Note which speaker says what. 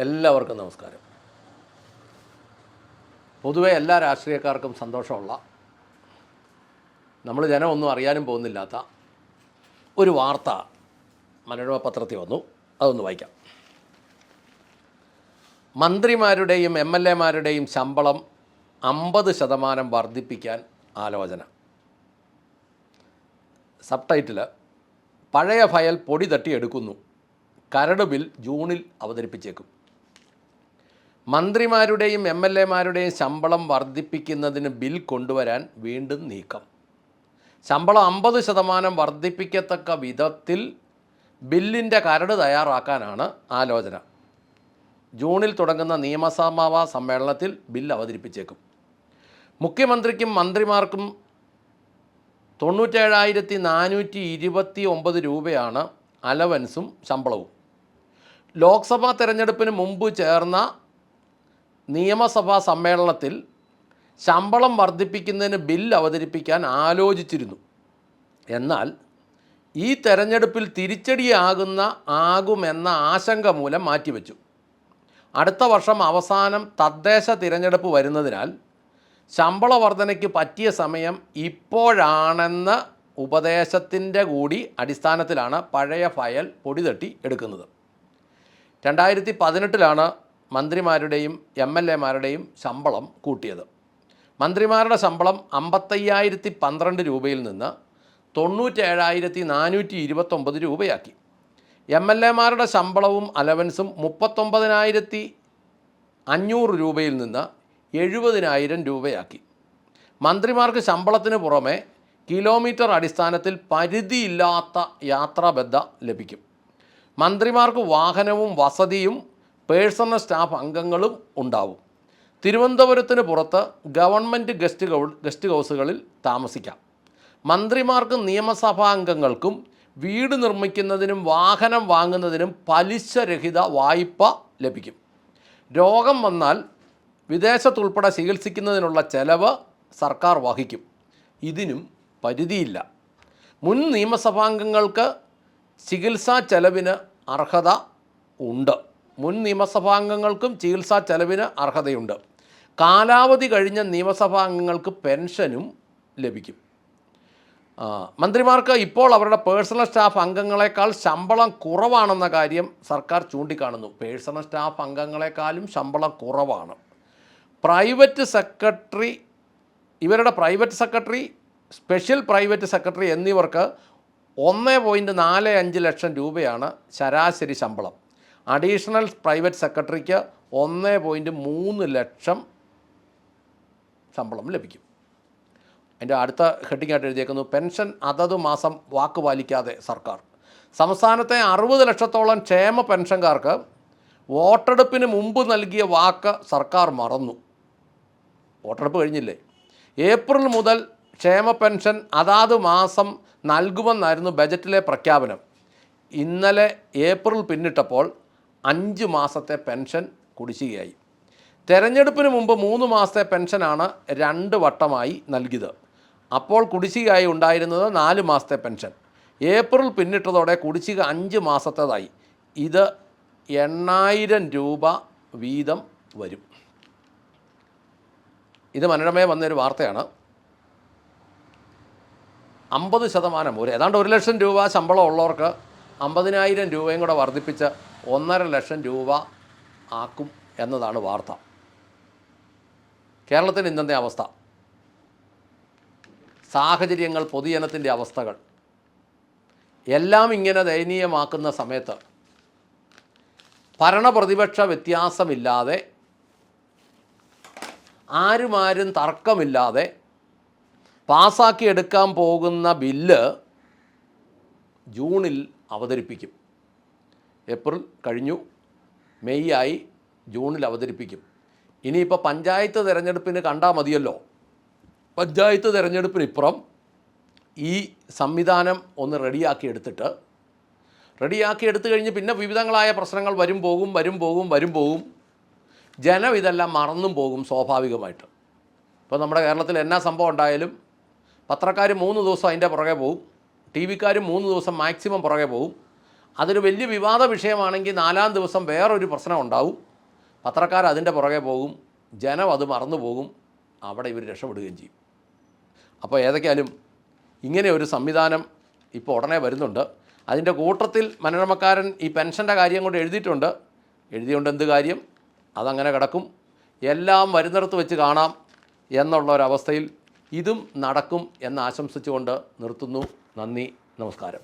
Speaker 1: എല്ലാവർക്കും നമസ്കാരം. പൊതുവെ എല്ലാ രാഷ്ട്രീയക്കാർക്കും സന്തോഷമുള്ള, നമ്മൾ ജനമൊന്നും അറിയാനും പോകുന്നില്ലാത്ത ഒരു വാർത്ത മനോരമ പത്രത്തിൽ വന്നു. അതൊന്ന് വായിക്കാം. മന്ത്രിമാരുടെയും MLA-മാരുടെയും ശമ്പളം 50% വർദ്ധിപ്പിക്കാൻ ആലോചന. സബ് ടൈറ്റിൽ: പഴയ ഫയൽ പൊടി തട്ടിയെടുക്കുന്നു, കരട് ബിൽ ജൂണിൽ അവതരിപ്പിച്ചേക്കും. മന്ത്രിമാരുടെയും MLA-മാരുടെയും ശമ്പളം വർദ്ധിപ്പിക്കുന്നതിന് ബിൽ കൊണ്ടുവരാൻ വീണ്ടും നീക്കം. ശമ്പളം 50% വർദ്ധിപ്പിക്കത്തക്ക വിധത്തിൽ ബില്ലിൻ്റെ കരട് തയ്യാറാക്കാനാണ് ആലോചന. ജൂണിൽ തുടങ്ങുന്ന നിയമസഭാ സമ്മേളനത്തിൽ ബിൽ അവതരിപ്പിച്ചേക്കും. മുഖ്യമന്ത്രിക്കും മന്ത്രിമാർക്കും 97,429 രൂപയാണ് അലവൻസും ശമ്പളവും. ലോക്സഭാ തെരഞ്ഞെടുപ്പിന് മുമ്പ് ചേർന്ന നിയമസഭാ സമ്മേളനത്തിൽ ശമ്പളം വർദ്ധിപ്പിക്കുന്നതിന് ബിൽ അവതരിപ്പിക്കാൻ ആലോചിച്ചിരുന്നു. എന്നാൽ ഈ തെരഞ്ഞെടുപ്പിൽ ആകുമെന്ന ആശങ്ക മൂലം മാറ്റിവെച്ചു. അടുത്ത വർഷം അവസാനം തദ്ദേശ തിരഞ്ഞെടുപ്പ് വരുന്നതിനാൽ ശമ്പള വർധനയ്ക്ക് പറ്റിയ സമയം ഇപ്പോഴാണെന്ന ഉപദേശത്തിൻ്റെ കൂടി അടിസ്ഥാനത്തിലാണ് പഴയ ഫയൽ പൊടി തട്ടി എടുക്കുന്നത്. 2018 മന്ത്രിമാരുടെയും MLA-മാരുടെയും ശമ്പളം കൂട്ടിയത്. മന്ത്രിമാരുടെ ശമ്പളം 55,012 രൂപയിൽ നിന്ന് 97,429 രൂപയാക്കി. MLA-മാരുടെ ശമ്പളവും അലവൻസും 39,500 രൂപയിൽ നിന്ന് 70,000 രൂപയാക്കി. മന്ത്രിമാർക്ക് ശമ്പളത്തിന് പുറമെ കിലോമീറ്റർ അടിസ്ഥാനത്തിൽ പരിധിയില്ലാത്ത യാത്രാബത്ത ലഭിക്കും. മന്ത്രിമാർക്ക് വാഹനവും വസതിയും പേഴ്സണൽ സ്റ്റാഫ് അംഗങ്ങളും ഉണ്ടാവും. തിരുവനന്തപുരത്തിന് പുറത്ത് ഗവൺമെൻറ് ഗസ്റ്റ് ഹൗസുകളിൽ താമസിക്കാം. മന്ത്രിമാർക്കും നിയമസഭാ അംഗങ്ങൾക്കും വീട് നിർമ്മിക്കുന്നതിനും വാഹനം വാങ്ങുന്നതിനും പലിശരഹിത വായ്പ ലഭിക്കും. രോഗം വന്നാൽ വിദേശത്തുൾപ്പെടെ ചികിത്സിക്കുന്നതിനുള്ള ചെലവ് സർക്കാർ വഹിക്കും. ഇതിനും പരിധിയില്ല. മുൻ നിയമസഭാംഗങ്ങൾക്ക് ചികിത്സാ ചെലവിന് അർഹത ഉണ്ട്. അർഹതയുണ്ട്. കാലാവധി കഴിഞ്ഞ നിയമസഭാംഗങ്ങൾക്ക് പെൻഷനും ലഭിക്കും. മന്ത്രിമാർക്ക് ഇപ്പോൾ അവരുടെ പേഴ്സണൽ സ്റ്റാഫ് അംഗങ്ങളെക്കാൾ ശമ്പളം കുറവാണെന്ന കാര്യം സർക്കാർ ചൂണ്ടിക്കാണുന്നു. പേഴ്സണൽ സ്റ്റാഫ് അംഗങ്ങളെക്കാളും ശമ്പളം കുറവാണ്. ഇവരുടെ private secretary, special private secretary എന്നിവർക്ക് 1.45 ലക്ഷം രൂപയാണ് ശരാശരി ശമ്പളം. അഡീഷണൽ പ്രൈവറ്റ് സെക്രട്ടറിക്ക് 1.3 ലക്ഷം ശമ്പളം ലഭിക്കും. അതിൻ്റെ അടുത്ത ഹെഡിങ്ങായിട്ട് എഴുതിയേക്കുന്നു: പെൻഷൻ അതത് മാസം വാക്ക് പാലിക്കാതെ സർക്കാർ. സംസ്ഥാനത്തെ 60 ലക്ഷത്തോളം ക്ഷേമ പെൻഷൻകാർക്ക് വോട്ടെടുപ്പിന് മുമ്പ് നൽകിയ വാക്ക് സർക്കാർ മറന്നു. വോട്ടെടുപ്പ് കഴിഞ്ഞില്ലേ? ഏപ്രിൽ മുതൽ ക്ഷേമ പെൻഷൻ അതാത് മാസം നൽകുമെന്നായിരുന്നു ബജറ്റിലെ പ്രഖ്യാപനം. ഇന്നലെ ഏപ്രിൽ പിന്നിട്ടപ്പോൾ 5 മാസത്തെ പെൻഷൻ കുടിശ്ശികയായി. തെരഞ്ഞെടുപ്പിന് മുമ്പ് 3 മാസത്തെ പെൻഷനാണ് 2 വട്ടമായി നൽകിയത്. അപ്പോൾ കുടിശ്ശികയായി ഉണ്ടായിരുന്നത് 4 മാസത്തെ പെൻഷൻ. ഏപ്രിൽ പിന്നിട്ടതോടെ കുടിശ്ശിക 5 മാസത്തേതായി. ഇത് 8,000 രൂപ വീതം വരും. ഇത് മനോരമയിൽ വന്നൊരു വാർത്തയാണ്. 50% ഏതാണ്ട് 1 ലക്ഷം രൂപ ശമ്പളം ഉള്ളവർക്ക് 50,000 രൂപയും കൂടെ വർദ്ധിപ്പിച്ച് 1.5 ലക്ഷം രൂപ ആക്കും എന്നതാണ് വാർത്ത. കേരളത്തിൻ്റെ ഇന്നത്തെ അവസ്ഥ, സാഹചര്യങ്ങൾ, പൊതുജനത്തിൻ്റെ അവസ്ഥകൾ എല്ലാം ഇങ്ങനെ ദയനീയമാക്കുന്ന സമയത്ത് ഭരണപ്രതിപക്ഷ വ്യത്യാസമില്ലാതെ, ആരും തർക്കമില്ലാതെ പാസ്സാക്കിയെടുക്കാൻ പോകുന്ന ബില്ല് ജൂണിൽ അവതരിപ്പിക്കും. ഏപ്രിൽ കഴിഞ്ഞു, മെയ് ആയി, ജൂണിൽ അവതരിപ്പിക്കും. ഇനിയിപ്പോൾ പഞ്ചായത്ത് തിരഞ്ഞെടുപ്പിന് കണ്ടാൽ മതിയല്ലോ. പഞ്ചായത്ത് തിരഞ്ഞെടുപ്പിനിപ്പുറം ഈ സംവിധാനം ഒന്ന് റെഡിയാക്കി എടുത്തു കഴിഞ്ഞ് പിന്നെ വിവിധങ്ങളായ പ്രശ്നങ്ങൾ വരും പോകും. ജനം ഇതെല്ലാം മറന്നും പോകും സ്വാഭാവികമായിട്ട്. ഇപ്പോൾ നമ്മുടെ കേരളത്തിൽ എന്നാ സംഭവം ഉണ്ടായാലും പത്രക്കാർ 3 ദിവസം അതിൻ്റെ പുറകെ പോകും, TV-ക്കാർ 3 ദിവസം മാക്സിമം പുറകെ പോകും. അതൊരു വലിയ വിവാദ വിഷയമാണെങ്കിൽ 4-ാം ദിവസം വേറൊരു പ്രശ്നം ഉണ്ടാവും. പത്രക്കാർ അതിൻ്റെ പുറകെ പോകും, ജനം അത് മറന്നു പോകും, അവിടെ ഇവർ രക്ഷപ്പെടുകയും ചെയ്യും. അപ്പോൾ ഏതൊക്കെയാലും ഇങ്ങനെ ഒരു സംവിധാനം ഇപ്പോൾ ഉടനെ വരുന്നുണ്ട്. അതിൻ്റെ കൂട്ടത്തിൽ മനോരമക്കാരൻ ഈ പെൻഷൻ്റെ കാര്യം കൊണ്ട് എഴുതിയിട്ടുണ്ട്. എഴുതിയുകൊണ്ട് എന്ത് കാര്യം, അതങ്ങനെ കിടക്കും, എല്ലാം വരുന്നിടത്ത് വെച്ച് കാണാം എന്നുള്ള ഒരവസ്ഥയിൽ ഇതും നടക്കും എന്ന് ആശംസിച്ചുകൊണ്ട് നിർത്തുന്നു. നന്ദി, നമസ്കാരം.